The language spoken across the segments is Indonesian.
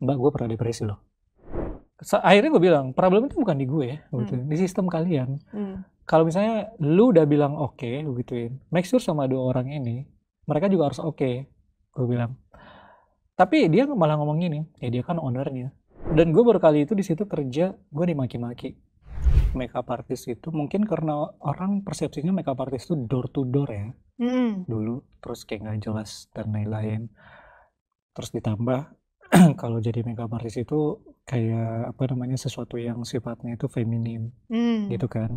Mbak, gue pernah depresi loh. Akhirnya gue bilang, problem itu bukan di gue ya, gitu. Di sistem kalian. Kalau misalnya lu udah bilang oke, lu gituin, make sure sama dua orang ini, mereka juga harus oke, gue bilang. Tapi dia malah ngomong gini, ya dia kan ownernya. Dan gue baru kali itu di situ kerja, gue dimaki-maki. Makeup artist itu mungkin karena orang persepsinya makeup artist itu door to door ya, dulu, terus kayak nggak jelas dan lain-lain. Terus ditambah kalau jadi makeup artist itu kayak apa namanya, sesuatu yang sifatnya itu feminim gitu kan.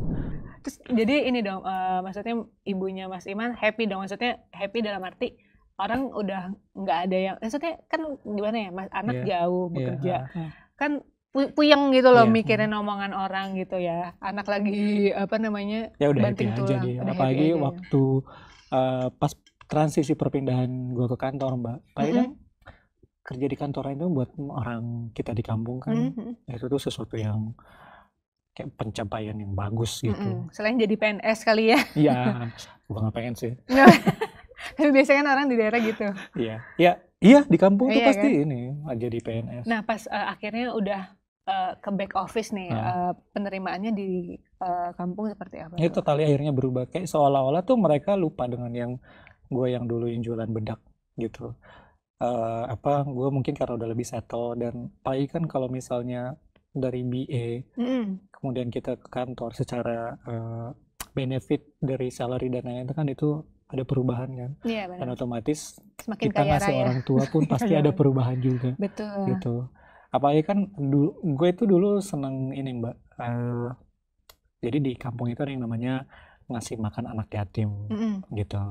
Terus jadi ini dong, maksudnya ibunya Mas Iman happy dong, maksudnya happy dalam arti orang udah nggak ada yang, maksudnya kan gimana ya, Mas, anak jauh bekerja, kan puyeng gitu loh mikirin omongan orang gitu ya, anak lagi apa namanya, ya udah happy banting aja tulang, dia. udah happy Apalagi aja ya. waktu pas transisi perpindahan gue ke kantor, Mbak. Apalagi kan kerja di kantor itu buat orang kita di kampung kan, itu tuh sesuatu yang kayak pencapaian yang bagus gitu. Selain jadi PNS kali ya. Iya, gue nggak pengen sih. Tapi biasanya kan orang di daerah gitu. Iya di kampung tuh Iya pasti kan? ini jadi PNS. Nah pas akhirnya udah ke back office nih, penerimaannya di kampung seperti apa? Itu tali akhirnya berubah, kayak seolah-olah tuh mereka lupa dengan yang gue yang dulu yang jualan bedak gitu. Gue mungkin karena udah lebih settle, dan apalagi kan kalau misalnya dari BA kemudian kita ke kantor, secara benefit dari salary dan lain-lain kan itu ada perubahan kan. Iya, Dan otomatis semakin kita kaya ngasih raya. orang tua pun pasti ada perubahan juga. Betul. Gitu. Apalagi kan gue itu dulu seneng ini, Mbak, jadi di kampung itu ada yang namanya ngasih makan anak yatim gitu.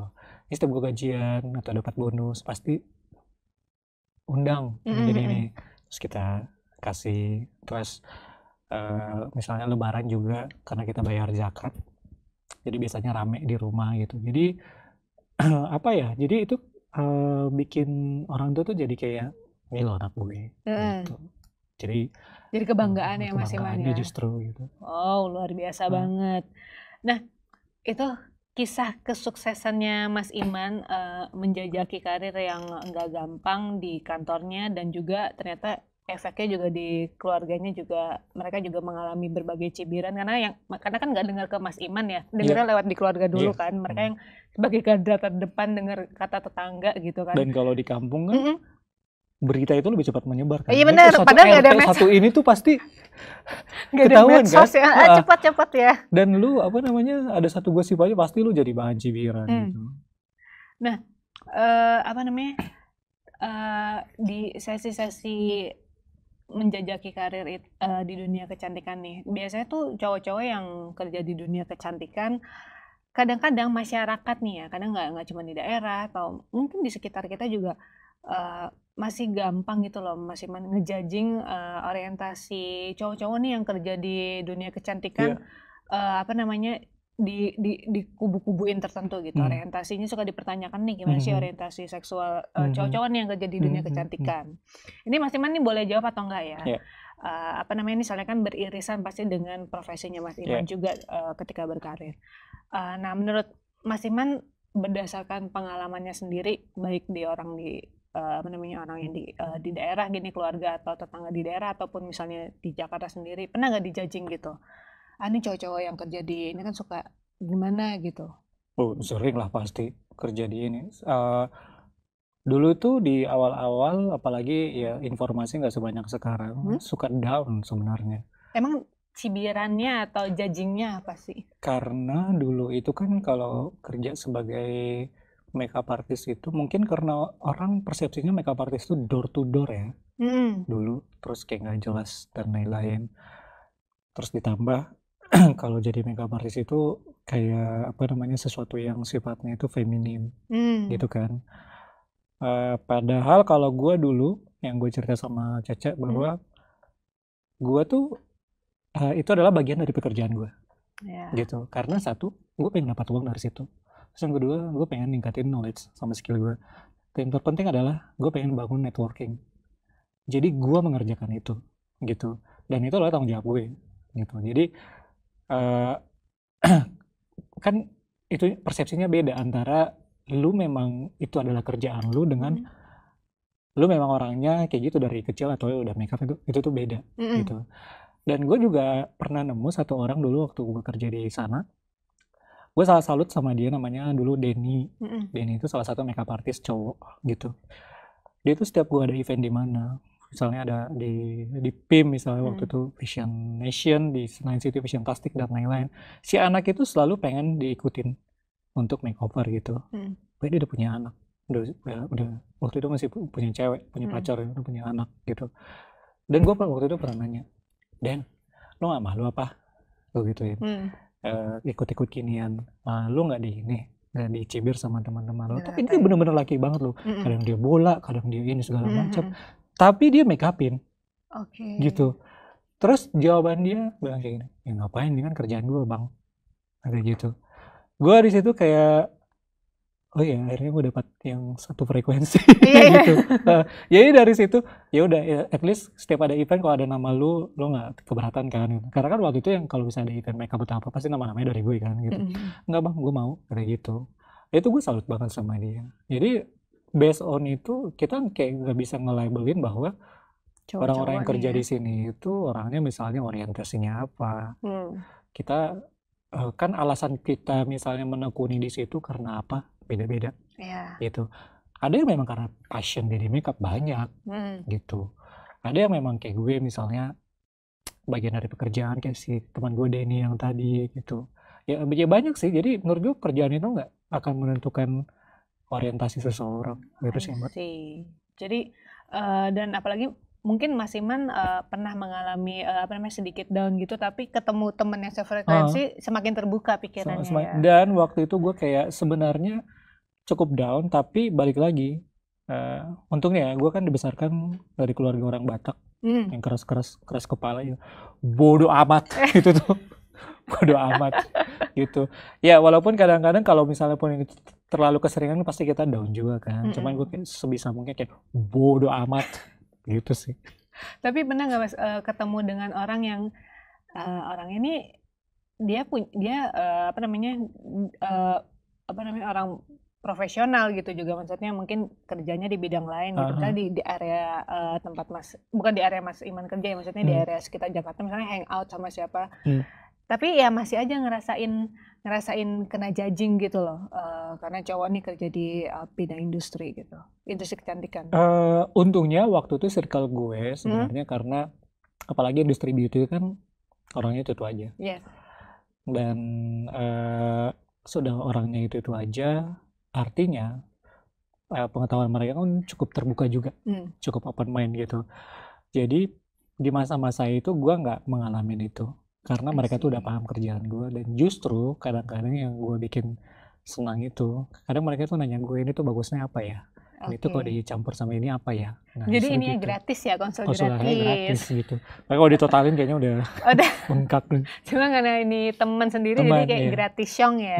Ini setiap gue gajian atau dapat bonus pasti undang jadi ini, terus kita kasih. Terus misalnya lebaran juga karena kita bayar zakat, jadi biasanya rame di rumah gitu. Jadi apa ya, jadi itu bikin orang tua tuh jadi kayak ini loh anak gue gitu. Jadi kebanggaan ya Mas Iman ya. Justru gitu. Oh, luar biasa banget. Nah, itu kisah kesuksesannya Mas Iman menjajaki karir yang enggak gampang di kantornya, dan juga ternyata efeknya juga di keluarganya juga, mereka juga mengalami berbagai cibiran karena kan nggak dengar ke Mas Iman ya, dengarnya lewat di keluarga dulu kan, mereka yang sebagai garda terdepan dengar kata tetangga gitu kan. Dan kalau di kampung kan berita itu lebih cepat menyebar kan. Iya benar, padahal nggak ada medsos. Satu ini tuh pasti nggak ada ketahuan medsos kan. Ya. Cepat-cepat ya. Dan lu apa namanya, ada satu gosip aja pasti lu jadi bahan cibiran gitu. Nah, apa namanya, di sesi-sesi menjajaki karir di dunia kecantikan nih, biasanya tuh cowok-cowok yang kerja di dunia kecantikan, kadang-kadang masyarakat nih ya, kadang nggak cuma di daerah atau mungkin di sekitar kita juga masih gampang gitu loh, masih ngejudging orientasi cowok-cowok nih yang kerja di dunia kecantikan, apa namanya, di kubu-kubuin tertentu gitu. Orientasinya suka dipertanyakan nih, gimana sih orientasi seksual cowok-cowok nih yang kerja di dunia kecantikan. Ini Mas Iman nih boleh jawab atau enggak ya? Apa namanya, ini soalnya kan beririsan pasti dengan profesinya Mas Iman juga ketika berkarir. Nah, menurut Mas Iman berdasarkan pengalamannya sendiri, baik di orang di apa namanya, orang yang di daerah gini, keluarga atau tetangga di daerah, ataupun misalnya di Jakarta sendiri, pernah nggak dijudging gitu? Ini cowok-cowok yang kerja di ini kan suka gimana gitu? Oh, sering lah pasti kerja di ini. Dulu tuh di awal-awal, apalagi ya informasi nggak sebanyak sekarang, suka down sebenarnya. Emang cibirannya atau judgingnya apa sih? Karena dulu itu kan kalau kerja sebagai makeup artist itu mungkin karena orang persepsinya makeup artist itu door to door ya, dulu, terus kayak nggak jelas dan lain-lain. Terus ditambah kalau jadi makeup artist itu kayak apa namanya, sesuatu yang sifatnya itu feminim gitu kan. Padahal kalau gue dulu yang gue cerita sama Cece bahwa gue tuh itu adalah bagian dari pekerjaan gue gitu. Karena satu, gue pengen dapat uang dari situ. Terus yang kedua, gue pengen ningkatin knowledge sama skill gue. Dan yang terpenting adalah gue pengen bangun networking. Jadi gue mengerjakan itu gitu. Dan itu adalah tanggung jawab gue gitu. Jadi kan itu persepsinya beda antara lu memang itu adalah kerjaan lu dengan lu memang orangnya kayak gitu dari kecil atau udah makeup itu tuh beda gitu. Dan gue juga pernah nemu satu orang dulu waktu gue kerja di sana. Gue salut sama dia, namanya dulu Denny. Denny itu salah satu makeup artist cowok gitu. Dia tuh setiap gue ada event di mana, misalnya ada di PIM misalnya waktu itu Vision Nation, di Senayan City Vision Plastic dan lain-lain. Si anak itu selalu pengen diikutin untuk makeover gitu. Dia udah punya anak. Udah waktu itu masih punya cewek, punya pacar, udah punya anak gitu. Dan gue waktu itu pernah nanya, Dan, lo gak malu apa? Lo gituin. Ikut-ikut ginian. Lo gak nggak dicibir sama teman-teman lo. Tapi dia bener-bener laki banget lo. Kadang dia bola, kadang dia ini segala macam. Tapi dia make upin. Gitu. Terus jawaban dia bilang kayak gini, ya ngapain, ini kan kerjaan gue bang. Kayak gitu. Gue di situ kayak, oh iya, akhirnya gue dapat yang satu frekuensi gitu. Jadi dari situ ya udah, ya, at least setiap ada event kalau ada nama lu nggak keberatan kan gitu. Karena kan waktu itu yang kalau bisa ada event makeup atau apa pasti nama-namanya dari gue kan gitu. Nggak bang, gue mau kayak gitu. Itu gue salut banget sama dia. Jadi based on itu kita kayak nggak bisa nge-labelin bahwa orang-orang yang kerja di sini itu orangnya misalnya orientasinya apa. Kita kan alasan kita misalnya menekuni di situ karena apa? Beda-beda gitu. Ada yang memang karena passion jadi makeup banyak gitu. Ada yang memang kayak gue misalnya bagian dari pekerjaan kayak si teman gue Denny yang tadi gitu. Ya banyak sih. Jadi menurut gue kerjaan itu nggak akan menentukan orientasi seseorang gitu sih Mbak. Jadi dan apalagi mungkin Mas Iman pernah mengalami sedikit down gitu, tapi ketemu temen yang sefrekuensi semakin terbuka pikirannya ya. Dan waktu itu gue kayak sebenarnya cukup down, tapi balik lagi untungnya gue kan dibesarkan dari keluarga orang Batak yang keras kepala ya, bodoh amat gitu tuh. Bodoh amat gitu ya, walaupun kadang-kadang kalau misalnya pun ini terlalu keseringan pasti kita down juga kan. Cuman gue sebisa mungkin kayak bodoh amat gitu sih. Tapi pernah nggak Mas ketemu dengan orang yang orang ini dia orang profesional gitu juga, maksudnya mungkin kerjanya di bidang lain gitu, misalnya di area tempat Mas, bukan di area Mas Iman kerja ya, maksudnya di area sekitar Jakarta misalnya hangout sama siapa, tapi ya masih aja ngerasain kena judging gitu loh, karena cowok nih kerja di bidang industri gitu, industri kecantikan. Untungnya waktu itu circle gue sebenarnya karena apalagi industri beauty kan orangnya itu aja. Dan sudah orangnya itu aja, artinya pengetahuan mereka kan cukup terbuka juga, cukup open mind gitu. Jadi di masa-masa itu gue nggak mengalami itu karena mereka tuh udah paham kerjaan gue. Dan justru kadang-kadang yang gue bikin senang itu, kadang mereka tuh nanya gue, ini tuh bagusnya apa ya, itu kalau dicampur sama ini apa ya. Nah, jadi ini gitu. Gratis ya, konsul gratis gitu. Tapi kalau ditotalin kayaknya udah bengkak. Cuma karena ini teman sendiri jadi kayak gratis syong ya.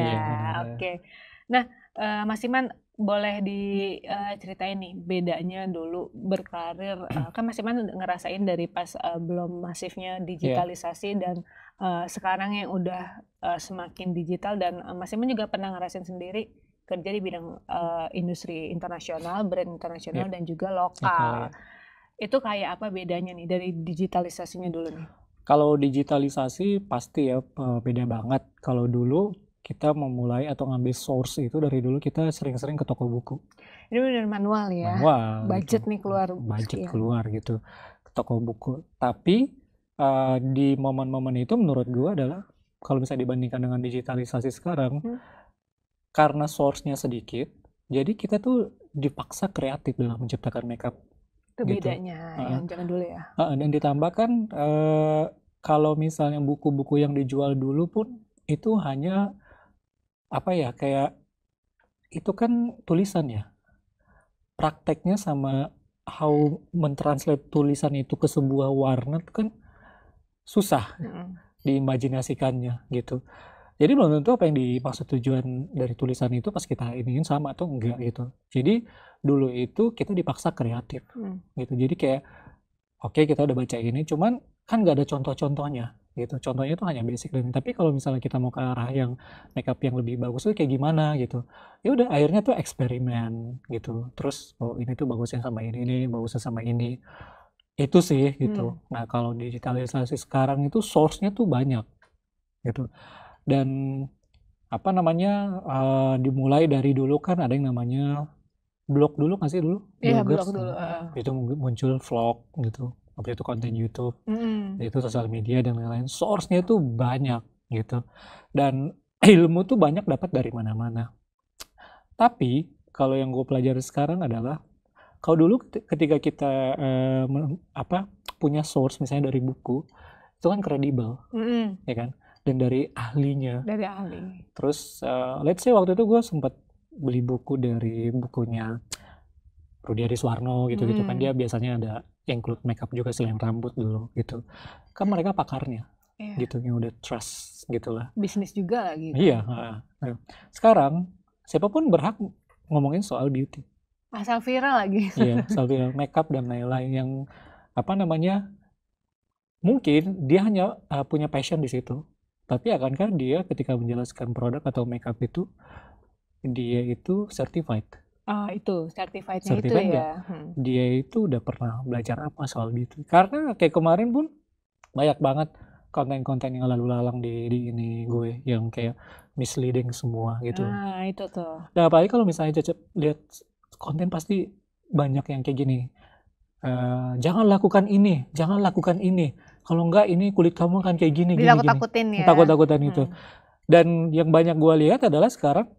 Nah Mas Iman boleh diceritain nih bedanya dulu berkarir, kan Mas Iman ngerasain dari pas belum masifnya digitalisasi dan sekarang yang udah semakin digital, dan Mas Iman juga pernah ngerasain sendiri kerja di bidang industri internasional, brand internasional dan juga lokal. Itu kayak apa bedanya nih dari digitalisasinya dulu nih? Kalau digitalisasi pasti ya beda banget. Kalau dulu kita memulai atau ngambil source itu dari dulu kita sering-sering ke toko buku. Ini benar manual ya. Manual. Budget gitu. Nih keluar. Budget keluar gitu ke toko buku. Tapi di momen-momen itu menurut gue adalah kalau misalnya dibandingkan dengan digitalisasi sekarang, karena source-nya sedikit, jadi kita tuh dipaksa kreatif dalam menciptakan makeup. Itu gitu. Bedanya yang jangan dulu ya. Dan ditambahkan kalau misalnya buku-buku yang dijual dulu pun itu hanya apa ya, kayak itu kan tulisan ya, prakteknya sama how mentranslate tulisan itu ke sebuah warna itu kan susah diimajinasikannya gitu. Jadi belum tentu apa yang dimaksud tujuan dari tulisan itu pas kita ingin sama atau enggak gitu. Jadi dulu itu kita dipaksa kreatif gitu. Jadi kayak oke, kita udah baca ini, cuman kan nggak ada contoh-contohnya gitu. Contohnya itu hanya basic dan tapi kalau misalnya kita mau ke arah yang makeup yang lebih bagus tuh kayak gimana gitu. Ya udah akhirnya tuh eksperimen gitu. Terus oh ini tuh bagusnya sama ini bagusnya sama ini. Itu sih gitu. Nah, kalau digitalisasi sekarang itu source-nya tuh banyak gitu. Dan apa namanya dimulai dari dulu kan ada yang namanya blog dulu nggak sih dulu? Iya, Bloggers. blog dulu. Itu muncul vlog gitu. Waktu itu konten YouTube, itu sosial media dan lain-lain. Source-nya tuh banyak gitu. Dan ilmu tuh banyak dapat dari mana-mana. Tapi kalau yang gue pelajari sekarang adalah kalau dulu ketika kita punya source misalnya dari buku itu kan kredibel, ya kan? Dan dari ahlinya. Dari ahli. Terus let's say waktu itu gue sempat beli buku dari bukunya Rudy Ariswarno gitu-gitu kan dia biasanya ada include makeup juga selain rambut dulu gitu. Kan mereka pakarnya gitu yang udah trust gitulah. Bisnis juga lagi. Iya. Sekarang siapapun berhak ngomongin soal beauty. Asal viral lagi. Iya, asal viral makeup dan lain-lain yang apa namanya mungkin dia hanya punya passion di situ. Tapi akankah dia ketika menjelaskan produk atau makeup itu dia itu certified? Itu certified-nya itu ya. Dia itu udah pernah belajar apa soal beauty? Karena kayak kemarin pun banyak banget konten-konten yang lalu lalang di ini gue yang kayak misleading semua gitu. Itu tuh. Nah, apalagi kalau misalnya Cecep lihat konten pasti banyak yang kayak gini. Jangan lakukan ini, jangan lakukan ini. Kalau enggak ini kulit kamu akan kayak gini, Takut-takutin ya. Takut-takutan itu. Dan yang banyak gue lihat adalah sekarang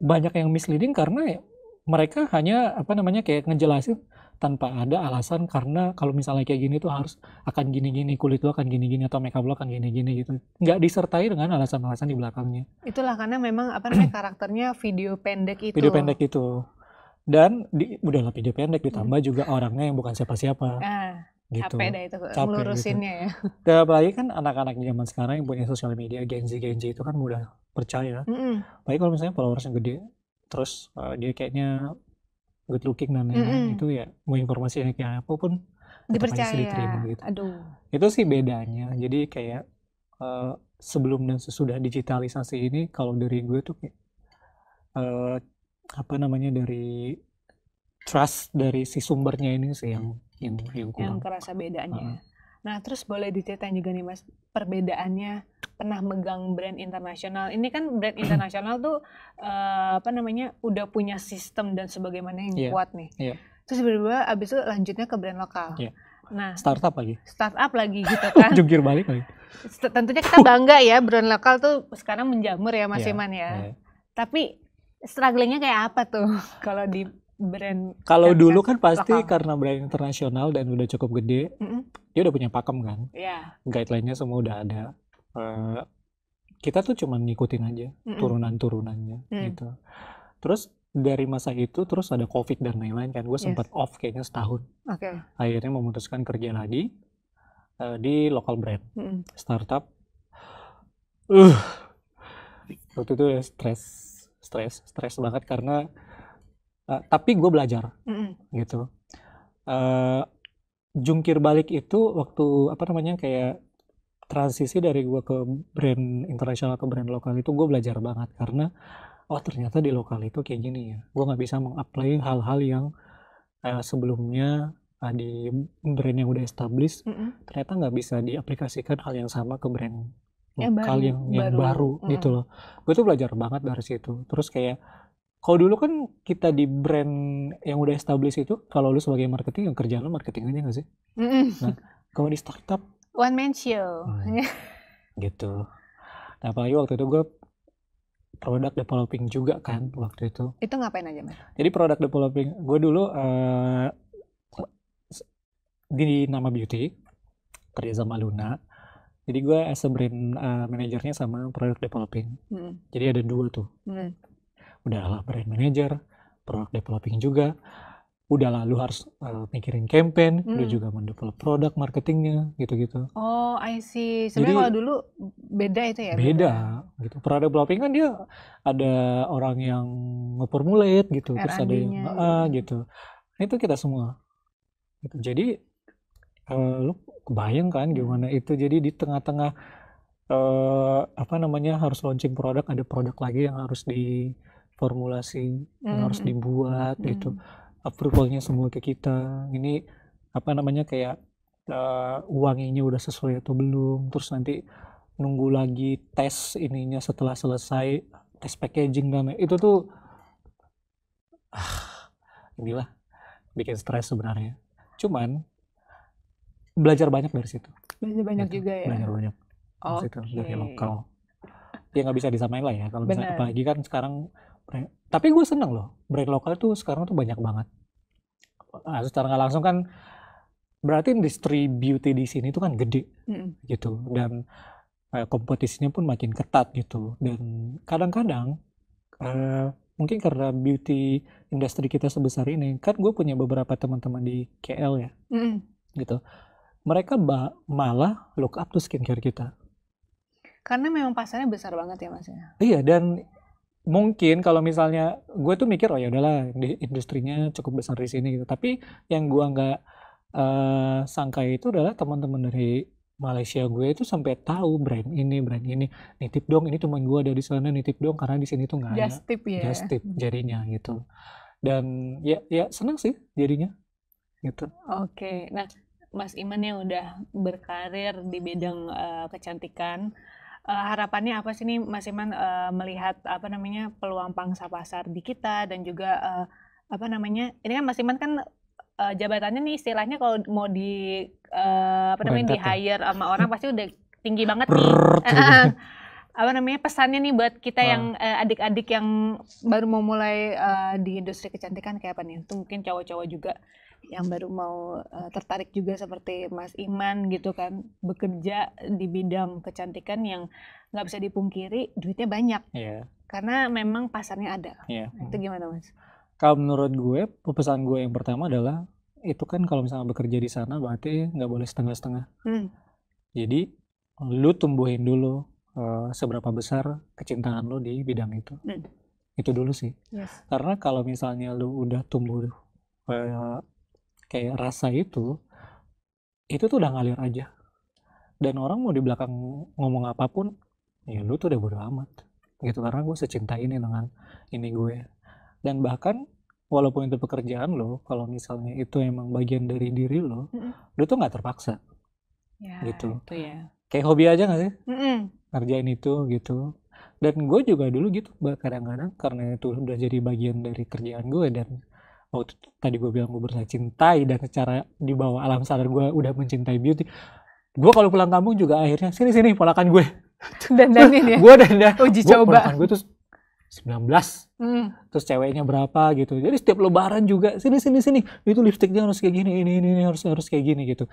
banyak yang misleading karena mereka hanya kayak ngejelasin tanpa ada alasan karena kalau misalnya kayak gini tuh harus akan gini-gini, kulit lo akan gini-gini atau makeup lo akan gini-gini gitu. Nggak disertai dengan alasan-alasan di belakangnya. Itulah karena memang karakternya video pendek itu. Video pendek itu. Dan udahlah video pendek ditambah juga orangnya yang bukan siapa-siapa. Gitu. Capek dah itu melurusinnya gitu. Ya. Apalagi kan anak-anak zaman sekarang yang punya sosial media, Gen Z itu kan mudah percaya. Baik kalau misalnya followersnya gede, terus dia kayaknya good looking dan lain-lain, itu ya mau informasinya kayak apapun dipercaya. Diterima gitu. Aduh. Itu sih bedanya. Jadi kayak sebelum dan sesudah digitalisasi ini, kalau dari gue tuh kayak dari trust dari si sumbernya ini sih yang kurang. Yang kerasa bedanya. Nah, terus boleh diceritain juga nih Mas, perbedaannya pernah megang brand internasional. Ini kan brand internasional tuh udah punya sistem dan sebagaimana yang kuat nih. Terus tiba-tiba abis itu lanjutnya ke brand lokal. Nah, startup lagi gitu kan. Jungkir balik lagi. Tentunya kita bangga ya brand lokal tuh sekarang menjamur ya Mas Iman ya. Tapi strugglingnya kayak apa tuh kalau di brand? Kalau dulu kan pasti lokal. Karena brand internasional dan udah cukup gede, dia udah punya pakem kan. Guideline-nya semua udah ada. Kita tuh cuma ngikutin aja turunan-turunannya gitu. Terus dari masa itu terus ada COVID dan lain-lain kan. Gue sempat off kayaknya setahun. Akhirnya memutuskan kerja lagi di local brand startup. Waktu itu ya stres banget karena tapi gue belajar gitu. Jungkir balik itu waktu kayak transisi dari gue ke brand internasional ke brand lokal itu gue belajar banget karena ternyata di lokal itu kayak gini ya. Gue nggak bisa mengapply hal-hal yang sebelumnya di brand yang udah established ternyata nggak bisa diaplikasikan hal yang sama ke brand lokal yang baru gitu loh. Gue tuh belajar banget dari situ. Terus kayak kalau dulu kan kita di brand yang udah established itu, kalau lu sebagai marketing, yang kerjaan lu marketing aja nggak sih? Nah, kalau di startup one man show. Gitu. Nah, apalagi waktu itu gue product developing juga kan waktu itu. Itu ngapain aja, Mas? Jadi product developing, gue dulu di Nama Beauty kerja sama Luna. Jadi gue as a brand manajernya sama product developing. Jadi ada dua tuh. Udahlah brand manager, product developing juga. Udahlah lu harus mikirin campaign, lu juga mendevelop produk marketingnya gitu-gitu. Oh, I see. Sebenarnya kalau dulu beda itu ya? Beda gitu. Product developing kan dia ada orang yang nge-formulate gitu, terus ada yang gitu. Nah, itu kita semua. Gitu. Jadi Lu kebayang kan gimana itu, jadi di tengah-tengah harus launching produk, ada produk lagi yang harus diformulasi, yang harus dibuat gitu, approval-nya semua ke kita. Ini kayak wanginya udah sesuai atau belum, terus nanti nunggu lagi tes ininya setelah selesai, tes packaging dan itu tuh inilah bikin stres sebenarnya. Cuman belajar banyak dari situ. Belajar banyak gitu. juga ya. Belajar banyak dari situ dari lokal. Ya nggak bisa disamain lah ya kalau misalnya, apalagi kan sekarang tapi gue seneng loh brand lokal tuh sekarang tuh banyak banget. Secara nggak langsung kan berarti industri beauty di sini tuh kan gede gitu, dan kompetisinya pun makin ketat gitu. Dan kadang-kadang mungkin karena beauty industri kita sebesar ini, kan gue punya beberapa teman-teman di KL ya, gitu. Mereka malah look up to skincare kita. Karena memang pasarnya besar banget ya Mas ya. Iya, dan mungkin kalau misalnya gue tuh mikir, oh ya udahlah industrinya cukup besar di sini gitu. Tapi yang gue nggak sangka itu adalah teman-teman dari Malaysia gue itu sampai tahu brand ini, nitip dong, ini cuma gue ada di sana, nitip dong karena di sini tuh nggak ada. Just tip ya. Just tip jadinya gitu. Dan ya senang sih jadinya gitu. Oke, nah Mas Iman yang udah berkarir di bidang kecantikan, harapannya apa sih nih Mas Iman melihat peluang pangsa pasar di kita, dan juga ini kan Mas Iman kan jabatannya nih istilahnya kalau mau di di hire sama orang pasti udah tinggi banget nih. Pesannya nih buat kita yang adik-adik yang baru mau mulai di industri kecantikan kayak apa nih? Itu mungkin cowok-cowok juga yang baru mau tertarik juga seperti Mas Iman gitu kan, bekerja di bidang kecantikan yang nggak bisa dipungkiri duitnya banyak. Karena memang pasarnya ada. Itu gimana Mas? Kalau menurut gue, pesan gue yang pertama adalah itu kan kalau misalnya bekerja di sana berarti nggak boleh setengah-setengah. Jadi lu tumbuhin dulu seberapa besar kecintaan lu di bidang itu. Itu dulu sih. Karena kalau misalnya lu udah tumbuh kayak rasa itu tuh udah ngalir aja. Dan orang mau di belakang ngomong apapun, ya lu tuh udah bodo amat. Gitu, karena gue secinta ini dengan ini gue. Dan bahkan walaupun itu pekerjaan lo, kalau misalnya itu emang bagian dari diri lo, lo tuh nggak terpaksa. Gitu. Itu ya. Kayak hobi aja nggak sih? Ngerjain itu gitu. Dan gue juga dulu gitu, kadang-kadang karena itu udah jadi bagian dari kerjaan gue, dan waktu tadi gue bilang gue berusaha cintai, dan secara di bawah alam sadar gue udah mencintai beauty. Gue kalau pulang kampung juga akhirnya sini ponakan gue. Dandanin ya. Gue dandan. Uji coba. Ponakan gue tuh 19. Terus ceweknya berapa gitu. Jadi setiap lebaran juga sini itu lipstiknya harus kayak gini, ini harus kayak gini gitu.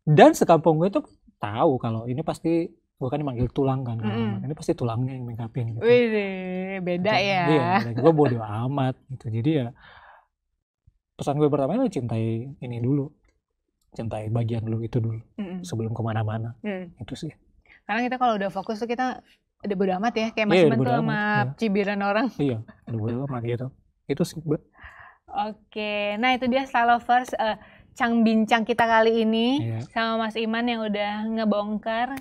Dan sekampung gue tuh tahu kalau ini pasti gue kan dimanggil tulang kan. Ini pasti tulangnya yang make upin gitu. Wih, beda ya. Iya, gue bodo amat gitu. Jadi ya pesan gue pertama itu cintai ini dulu. Cintai bagian lu itu dulu sebelum kemana-mana. Itu sih. Karena kita kalau udah fokus tuh kita udah bodo amat ya, kayak Mas Iman tuh sama cibiran orang. Iya, udah bodo amat gitu. Itu sih. Oke, nah itu dia Style Lovers bincang kita kali ini sama Mas Iman yang udah ngebongkar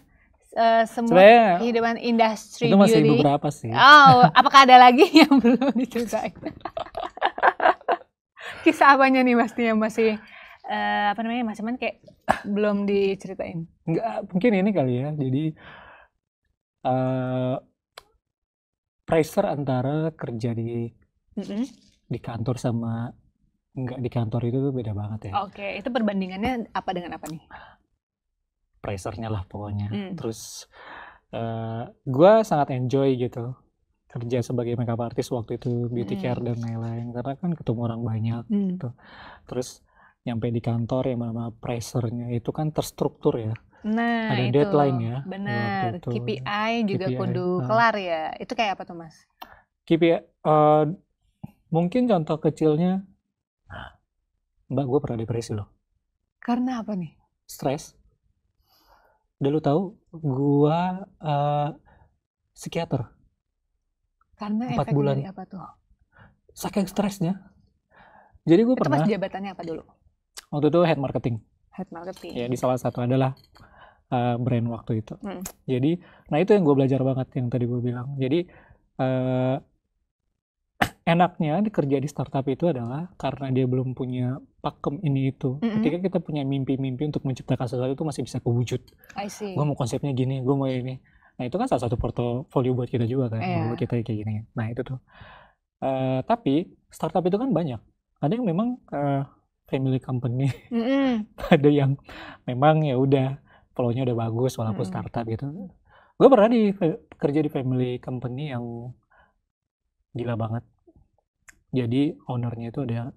semua kehidupan industri beauty. Itu masih beauty. Beberapa sih. Oh, apakah ada lagi yang belum diceritain? Kisah apanya nih Mas yang masih Mas Iman kayak belum diceritain? Enggak, mungkin ini kali ya. Jadi pressure antara kerja di kantor sama enggak di kantor itu tuh beda banget ya. Oke, itu perbandingannya apa dengan apa nih? Pressure-nya lah pokoknya. Terus gue sangat enjoy gitu kerja sebagai makeup artist waktu itu, beauty care dan lain-lain, karena kan ketemu orang banyak gitu. Terus nyampe di kantor yang mana pressure-nya itu kan terstruktur ya. Nah, ada itu deadline ya. Benar. KPI juga kudu kelar ya. Itu kayak apa tuh Mas? KPI mungkin contoh kecilnya, Mbak, gue pernah depresi loh. Karena apa nih? Stres. Udah lu tahu, gue psikiater. Karena 4 bulan. Dari apa tuh? Saking stresnya. Jadi gue pernah. Itu Mas jabatannya apa dulu? Waktu itu head marketing. Head marketing. Ya, di salah satu adalah brand waktu itu. Jadi, nah itu yang gue belajar banget yang tadi gue bilang. Jadi enaknya kerja di startup itu adalah karena dia belum punya pakem ini itu. Ketika kita punya mimpi-mimpi untuk menciptakan sesuatu itu masih bisa kewujud. I see. Gue mau konsepnya gini, gue mau ini. Nah itu kan salah satu portofolio buat kita juga kan, bahwa kita kayak gini. Nah itu tuh. Tapi startup itu kan banyak. Ada yang memang family company, ada yang memang ya udah flow-nya udah bagus walaupun startup gitu. Gue pernah kerja di family company yang gila banget. Jadi ownernya itu ada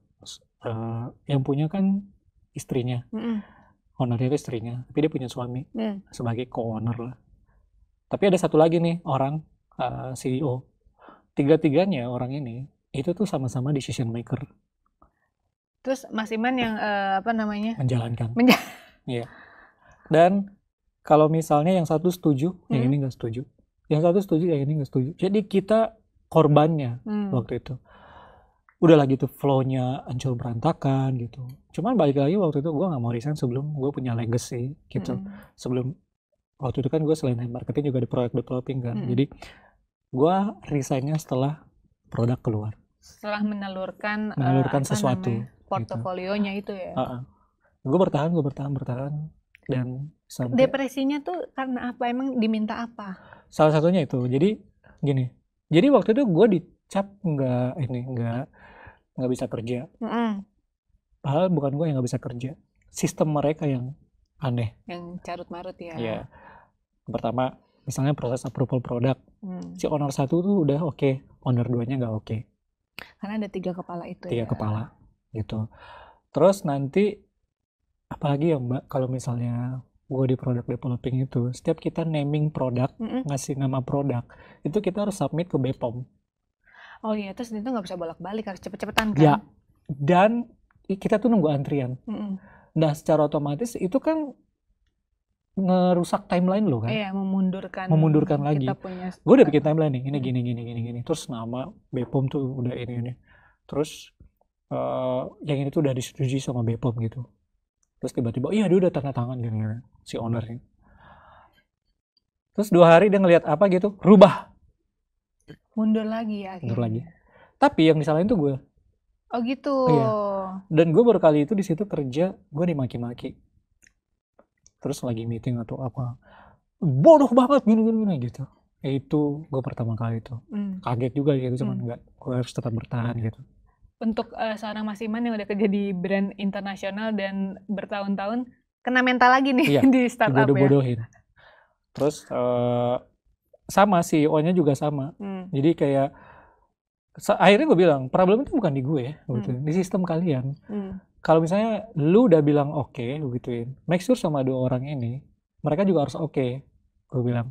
yang punya kan istrinya, ownernya itu istrinya, tapi dia punya suami sebagai co-owner lah. Tapi ada satu lagi nih orang CEO. Tiga-tiganya orang ini itu tuh sama-sama decision maker. Terus Mas Iman yang menjalankan. Iya. Dan kalau misalnya yang satu setuju, yang ini nggak setuju. Yang satu setuju, yang ini nggak setuju. Jadi kita korbannya waktu itu. Udah lah gitu, flow-nya hancur berantakan gitu. Cuman balik lagi waktu itu gue nggak mau resign sebelum gue punya legacy gitu. Sebelum waktu itu kan gue selain marketing juga di product developing kan. Jadi gue resignnya setelah produk keluar. Setelah menelurkan sesuatu. Portofolionya gitu ya. Gue bertahan dan sampai. Depresinya tuh karena apa? Emang diminta apa? Salah satunya itu. Jadi gini. Jadi waktu itu gue dicap nggak bisa kerja. Padahal bukan gue yang nggak bisa kerja. Sistem mereka yang aneh. Yang carut-marut ya. Iya. Pertama, misalnya proses approval produk. Si owner 1 tuh udah oke. Owner 2-nya nggak oke. Karena ada 3 kepala itu 3 kepala gitu. Terus nanti apalagi ya Mbak, kalau misalnya gue di product developing itu, setiap kita naming produk, ngasih nama produk, itu kita harus submit ke BPOM. Oh iya, terus itu nggak bisa bolak-balik, harus cepet-cepetan kan? Ya, dan kita tuh nunggu antrian. Nah, secara otomatis itu kan ngerusak timeline lo kan? Iya, memundurkan lagi. Gue udah bikin timeline nih, ini gini. Terus nama BPOM tuh udah ini. Terus yang ini tuh udah disetujui sama BPOM gitu. Terus tiba-tiba, iya dia udah tanda tangan gitu, si ownernya. Terus 2 hari dia ngelihat apa gitu, rubah. Mundur lagi ya. Mundur lagi. Tapi yang disalahin tuh gue. Oh gitu. Iya. Dan gue baru kali itu di situ kerja, gue dimaki-maki. Terus lagi meeting atau apa, bodoh banget gini gitu. Itu gue pertama kali itu. Kaget juga gitu, cuman enggak, gue harus tetap bertahan gitu. Untuk seorang Mas Iman yang udah kerja di brand internasional dan bertahun-tahun, kena mental lagi nih di startup ya. Dibodoh-bodohin. Terus sama CEO-nya juga sama. Jadi kayak akhirnya gue bilang, problem itu bukan di gue ya, gitu. Di sistem kalian. Kalau misalnya lu udah bilang oke, lu gituin, make sure sama 2 orang ini, mereka juga harus oke, gue bilang.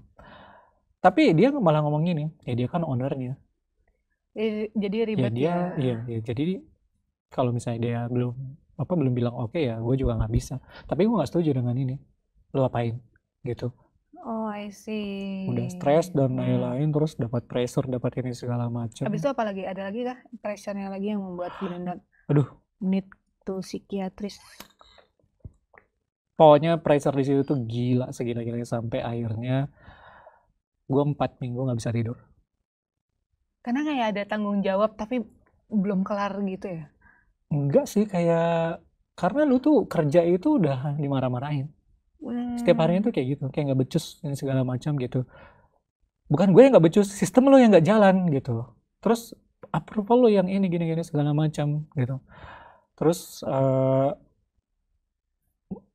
Tapi dia malah ngomong gini, ya dia kan ownernya. Jadi ribet ya. Iya, jadi kalau misalnya dia belum bilang oke ya, gue juga nggak bisa. Tapi gue nggak setuju dengan ini. Lu apain gitu. Oh, I see. Udah stres dan lain-lain, terus dapat pressure, dapat ini segala macam. Habis itu apa lagi? Ada lagi kah pressure-nya lagi yang membuat benar-benar need to psikiatris? Pokoknya pressure di situ tuh gila, segila-gilanya sampai akhirnya gue 4 minggu nggak bisa tidur. Karena kayak ada tanggung jawab tapi belum kelar gitu ya? Enggak sih, kayak karena lu tuh kerja itu udah dimarah-marahin. Setiap harinya tuh kayak gitu, kayak nggak becus dan segala macam gitu. Bukan gue yang nggak becus, sistem lo yang nggak jalan gitu. Terus approval lo yang ini gini-gini segala macam gitu. Terus 4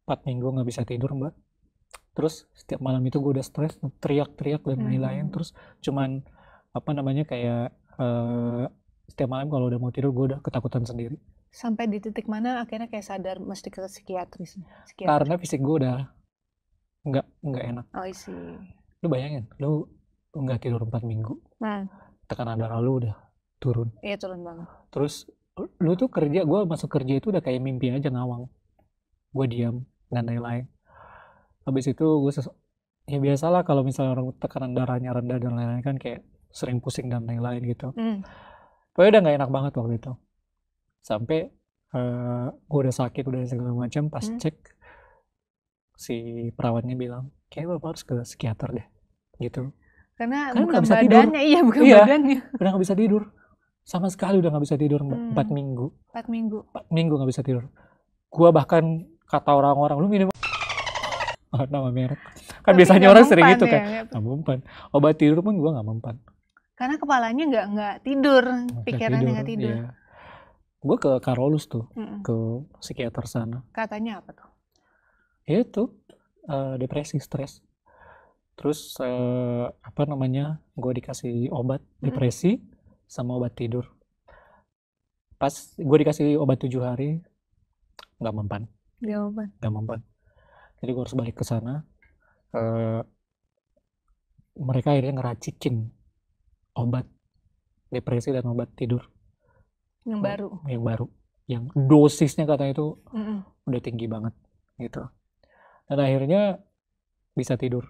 minggu nggak bisa tidur Mbak. Terus setiap malam itu gue udah stres, teriak-teriak dan lain-lain. Terus cuman kayak setiap malam kalau udah mau tidur gue udah ketakutan sendiri. Sampai di titik mana akhirnya kayak sadar mesti ke psikiatris? Karena fisik gue udah nggak enak. Oh, I see. Lu bayangin, lu nggak tidur 4 minggu, tekanan darah lu udah turun. Iya, turun banget. Terus lu tuh kerja, gue masuk kerja itu udah kayak mimpi aja, ngawang. Gue diam dan lain-lain. Habis itu gue ya biasalah kalau misalnya orang tekanan darahnya rendah dan lain-lain kan kayak sering pusing dan lain-lain gitu. Pokoknya udah nggak enak banget waktu itu. Sampai gue udah sakit, udah segala macam, pas cek si perawatnya bilang, kayak bapak harus ke psikiater deh, gitu. Karena Kan bukan nggak bisa tidur. badannya, iya bukan Iya. badannya. Udah nggak bisa tidur, sama sekali udah nggak bisa tidur, Mbak. 4 minggu. 4 minggu. 4 minggu nggak bisa tidur. Gua bahkan kata orang-orang, lu minum nama merek. Kan Tapi biasanya nggak orang sering mempan gitu ya, kan, nggak mempan. Obat tidur pun gua nggak mempan. Karena kepalanya nggak tidur, Nggak pikirannya nggak tidur. Iya. Gue ke Karolus tuh, Mm-mm. ke psikiater sana. Katanya apa tuh? Ya itu depresi, stres. Terus apa namanya, gue dikasih obat depresi sama obat tidur. Pas gue dikasih obat 7 hari, nggak mempan. Nggak mempan. Jadi gue harus balik ke sana. Mereka akhirnya ngeracikin obat depresi dan obat tidur. Yang baru. Yang baru. Yang dosisnya katanya itu udah tinggi banget gitu. Dan akhirnya bisa tidur.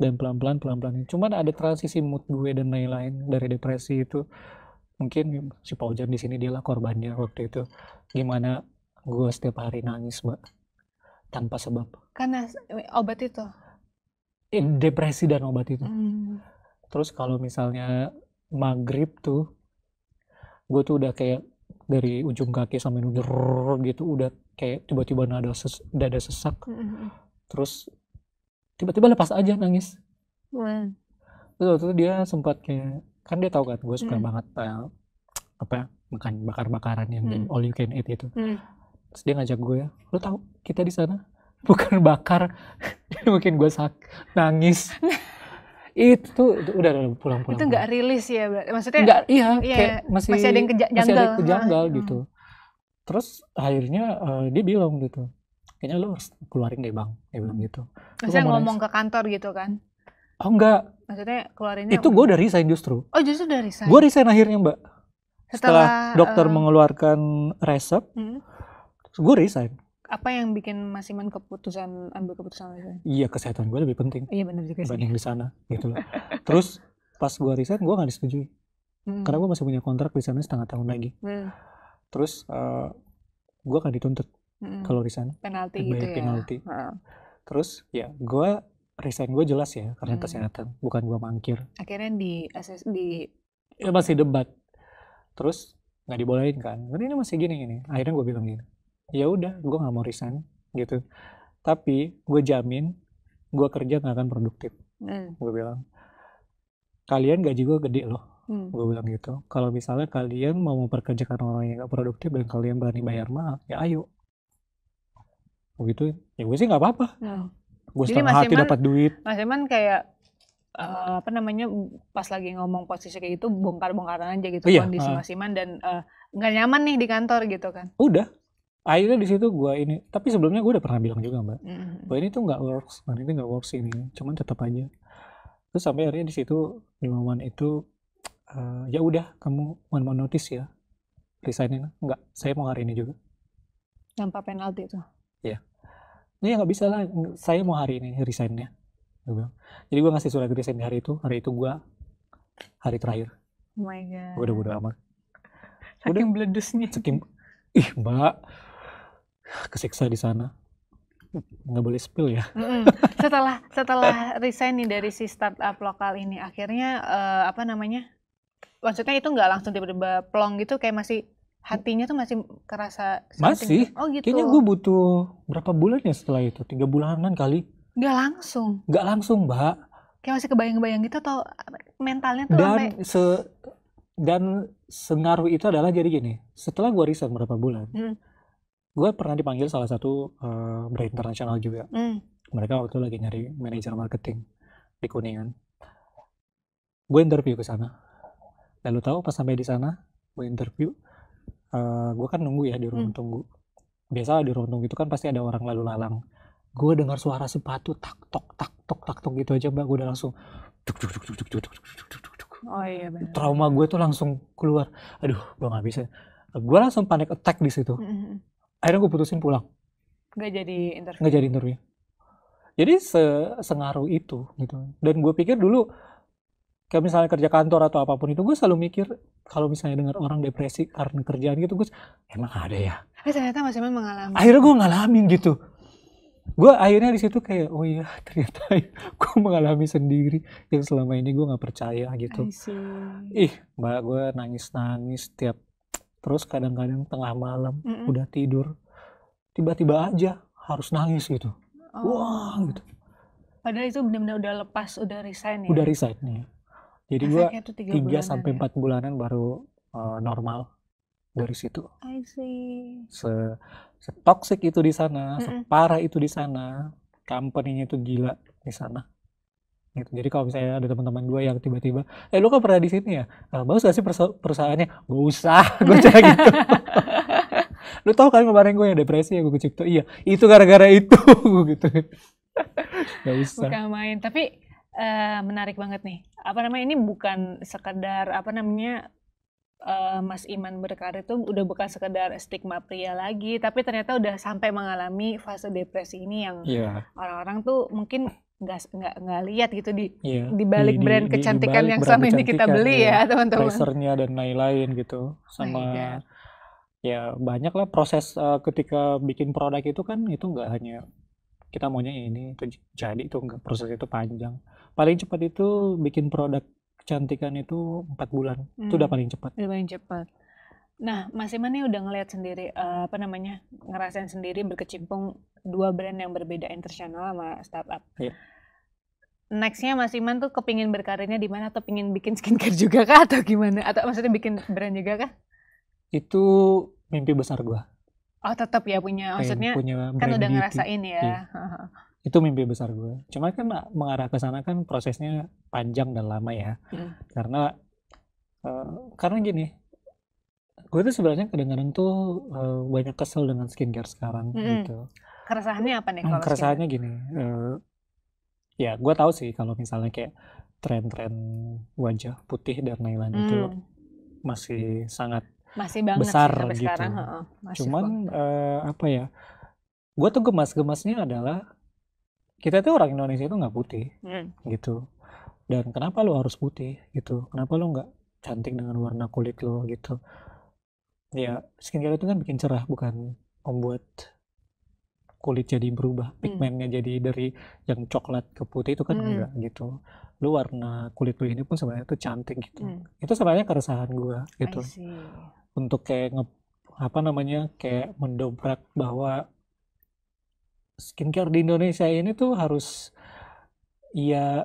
Dan pelan-pelan. Cuman ada transisi mood gue dan lain-lain dari depresi itu. Mungkin si Paujan di sini dialah korbannya waktu itu. Gimana gue setiap hari nangis, Mbak, tanpa sebab. Karena obat itu. Depresi dan obat itu. Terus kalau misalnya maghrib tuh, gue tuh udah kayak dari ujung kaki sampai nundur gitu, udah kayak tiba-tiba dada sesak. Terus tiba-tiba lepas aja nangis. Terus waktu itu dia sempat kayak, kan dia tahu kan gue suka banget makan bakar-bakaran yang all you can eat itu. Terus dia ngajak gue, lo tahu kita di sana bukan bakar, mungkin gue nangis. Itu udah pulang. Itu nggak rilis ya, maksudnya? Nggak, iya, kayak masih ada yang kejanggal gitu. Terus akhirnya dia bilang gitu, kayaknya lo harus keluarin deh bang, dia bilang gitu. Maksudnya ngomong ke kantor gitu kan? Oh enggak. Maksudnya keluarinnya? Itu gue udah resign justru. Oh justru udah resign? Gue resign akhirnya, Mbak. Setelah dokter mengeluarkan resep, gue resign. Apa yang bikin Mas Iman ambil keputusan resign? Iya, kesehatan gue lebih penting. Iya benar juga sih. Dibanding di sana gitu loh. Terus pas gue resign, gue nggak disetujui. Karena gue masih punya kontrak di sana setengah tahun lagi. Terus gue akan dituntut kalau resign. Penalti gitu ya. Penalti. Terus ya gue resign, gue jelas ya karena kesehatan, bukan gue mangkir. Akhirnya ya masih debat. Terus nggak dibolehin kan? Ini masih gini. Akhirnya gue bilang gini, ya udah, gue nggak mau resign gitu. Tapi gue jamin gue kerja nggak akan produktif. Gue bilang, kalian gaji gue gede loh. Gue bilang gitu. Kalau misalnya kalian mau memperkerjakan orang yang nggak produktif dan kalian berani bayar mahal, ya ayo. Begitu. Ya gue sih nggak apa-apa. Gue setengah hati dapat duit. Mas Iman kayak pas lagi ngomong posisi kayak gitu bongkar-bongkaran aja gitu kondisi Mas Iman dan nggak nyaman nih di kantor gitu kan? Udah. Akhirnya di situ gue ini, tapi sebelumnya gue udah pernah bilang juga Mbak, bahwa ini tuh nggak works, ini nggak works ini, cuman tetap aja. Terus sampai akhirnya di situ di momen itu ya udah, kamu mau notice ya, resignin. Enggak, saya mau hari ini juga. Tanpa penalti itu? Iya. Ini ya nggak bisa lah, saya mau hari ini resignnya. Jadi gue ngasih surat resign di hari itu gue hari terakhir. Oh my god. Gue udah bodo amat. Saking beledusnya. Mbak, kesiksa di sana. Nggak boleh spill ya. Setelah resign nih dari si startup lokal ini, akhirnya maksudnya itu nggak langsung tiba-tiba plong gitu, kayak masih hatinya tuh masih kerasa masih. Oh gitu. Kayaknya gue butuh berapa bulan ya setelah itu, 3 bulanan kali. Nggak langsung Mbak. Kayak masih kebayang-kebayang gitu, atau mentalnya tuh dan sengaruh itu adalah jadi gini, setelah gue resign berapa bulan, gue pernah dipanggil salah satu brand internasional juga. Mereka waktu itu lagi nyari manajer marketing di Kuningan. Gue interview ke sana. Dan lu tahu pas sampai di sana, gue interview, gue kan nunggu ya di ruang tunggu. Biasa di ruang tunggu itu kan pasti ada orang lalu lalang. Gue dengar suara sepatu tak tok gitu aja Mbak, gue udah langsung Oh iya benar. Trauma gue tuh langsung keluar. Aduh, gue nggak bisa. Gue langsung panic attack di situ. Akhirnya gue putusin pulang. Nggak jadi interview. Jadi sengaruh itu gitu. Dan gue pikir dulu, kayak misalnya kerja kantor atau apapun itu, gue selalu mikir kalau misalnya dengar orang depresi karena kerjaan gitu, gue emang ada ya. Ternyata Mas Iman mengalami. Akhirnya gue ngalamin gitu. gue akhirnya di situ kayak oh iya ternyata gue mengalami sendiri yang selama ini gue nggak percaya gitu. Mbak, gue nangis tiap, terus kadang-kadang tengah malam udah tidur tiba-tiba aja harus nangis gitu. Wah gitu. Padahal itu benar-benar udah lepas, udah resign ya. Udah resign ya. Jadi gue 3-4 bulanan baru normal dari situ. I see. Setoksik itu di sana, separah itu di sana, company-nya itu gila di sana. Gitu. Jadi kalau misalnya ada teman-teman gue yang tiba-tiba, lu kan pernah di sini ya, bagus gak sih perusahaannya? Gak usah, gue cara gitu. Lu tau kan kemarin gue yang depresi ya, gue kecipto, iya itu gara-gara itu, gitu. Gak usah. Bukan main, tapi menarik banget nih. Apa namanya, ini bukan sekedar apa namanya, Mas Iman berkarir itu udah bukan sekedar stigma pria lagi, tapi ternyata udah sampai mengalami fase depresi ini yang orang-orang tuh mungkin nggak lihat gitu di balik brand kecantikan yang selama ini kita beli ya teman-teman. Pressure-nya dan lain-lain gitu, sama ya banyak lah proses ketika bikin produk itu kan, itu nggak hanya kita maunya ini itu jadi, itu enggak, proses itu panjang. Paling cepat itu bikin produk kecantikan itu 4 bulan. Itu udah paling cepat. Udah paling cepat. Nah, Mas Iman nih udah ngeliat sendiri ngerasain sendiri berkecimpung 2 brand yang berbeda, internasional sama startup. Next-nya Mas Iman tuh kepingin berkarirnya di mana, atau pingin bikin skincare juga kah atau gimana? Atau maksudnya bikin brand juga kah? Itu mimpi besar gua. Oh, tetap ya punya, maksudnya kan udah ngerasain ya. Itu mimpi besar gue. Cuma kan mengarah ke sana kan prosesnya panjang dan lama ya. Karena gini, gue tuh sebenarnya kadang-kadang tuh banyak kesel dengan skincare sekarang gitu. Keresahannya apa nih kalau keresahannya gini, ya gue tahu sih kalau misalnya kayak tren-tren wajah putih dan lain-lain itu masih sangat besar gitu. Cuman apa ya, gue tuh gemas-gemasnya adalah kita tuh orang Indonesia itu nggak putih gitu, dan kenapa lo harus putih gitu, kenapa lo nggak cantik dengan warna kulit lo gitu ya. Skincare itu kan bikin cerah, bukan membuat kulit jadi berubah, pigmennya jadi dari yang coklat ke putih, itu kan enggak gitu. Lo warna kulit lo ini pun sebenarnya tuh cantik gitu. Itu sebenarnya keresahan gue gitu, untuk kayak kayak mendobrak bahwa skincare di Indonesia ini tuh harus ya,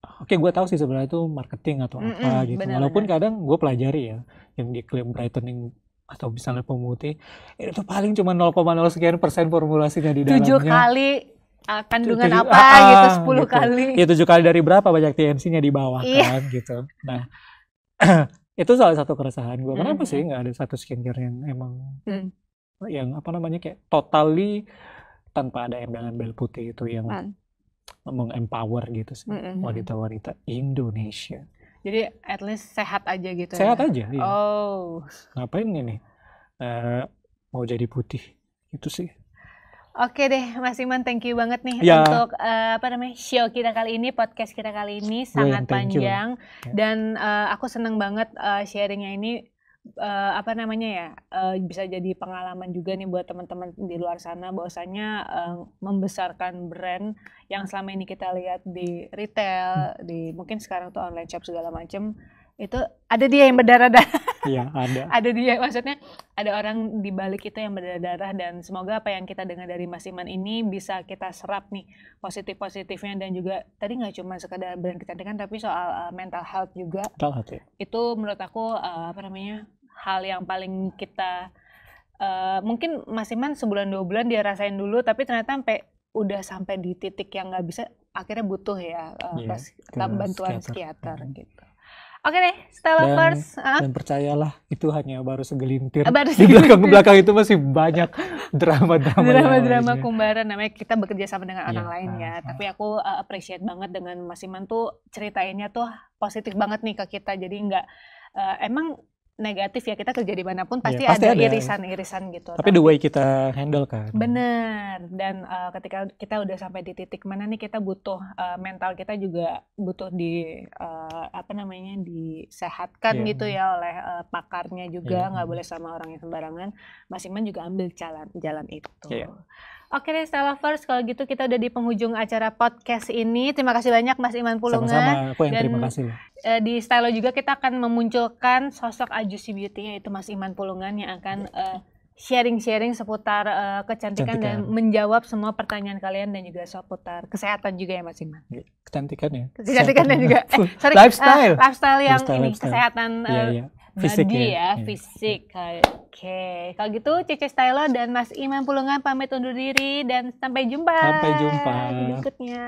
oke, gue tahu sih sebenarnya itu marketing atau apa gitu. Walaupun kadang gue pelajari ya, yang diklaim brightening atau misalnya pemutih, itu paling cuma 0,0 sekian persen formulasinya di dalamnya. 7 kali kandungan apa gitu, 10 kali. Ya 7 kali dari berapa banyak TNC-nya di bawah kan gitu. Nah, itu salah satu keresahan gue. Kenapa sih nggak ada satu skincare yang emang yang kayak totally tanpa ada embel-embel putih itu, yang mengempower gitu sih wanita-wanita Indonesia. Jadi at least sehat aja gitu. Sehat aja, iya. Ngapain ini mau jadi putih itu sih. Oke deh Mas Iman, thank you banget nih untuk show kita kali ini, podcast kita kali ini sangat panjang dan aku seneng banget sharingnya ini. Bisa jadi pengalaman juga nih buat teman-teman di luar sana, bahwasanya membesarkan brand yang selama ini kita lihat di retail, di mungkin sekarang tuh online shop segala macam, itu ada dia yang berdarah-darah. Iya, ada. Ada dia, maksudnya ada orang di balik itu yang berdarah-darah, dan semoga apa yang kita dengar dari Mas Iman ini bisa kita serap nih positif-positifnya, dan juga tadi nggak cuma sekedar brand kecantikan tapi soal mental health juga. Mental health ya. Itu menurut aku hal yang paling kita mungkin Mas Iman sebulan 2 bulan dia rasain dulu, tapi ternyata udah sampai di titik yang nggak bisa, akhirnya butuh bantuan psikiater gitu. Oke deh, Style Lovers. Dan percayalah, itu hanya baru segelintir. Di belakang itu masih banyak drama kumbaran. Namanya kita bekerja sama dengan orang lain ya. Tapi aku appreciate banget dengan Mas Iman tuh ceritainnya tuh positif banget nih ke kita. Jadi nggak emang negatif ya, kita kerja dimanapun pasti ada irisan-irisan gitu. Tapi the way kita handle kan. Bener, dan ketika kita udah sampai di titik mana nih, kita butuh mental kita juga butuh disehatkan gitu ya oleh pakarnya juga, nggak boleh sama orang yang sembarangan. Mas Iman juga ambil jalan itu. Oke deh Style Lovers, kalau gitu kita udah di penghujung acara podcast ini. Terima kasih banyak Mas Iman Pulungan. Sama-sama, aku yang terima kasih. Di Style juga kita akan memunculkan sosok Ajusi Beauty, yaitu Mas Iman Pulungan yang akan sharing-sharing seputar kecantikan dan menjawab semua pertanyaan kalian, dan juga seputar kesehatan juga ya Mas Iman. Kecantikan ya? Kecantikan dan juga lifestyle yang ini, kesehatan fisik ya, fisik. Oke, kalau gitu Cece Stylo dan Mas Iman Pulungan pamit undur diri dan sampai jumpa. Sampai jumpa Berikutnya.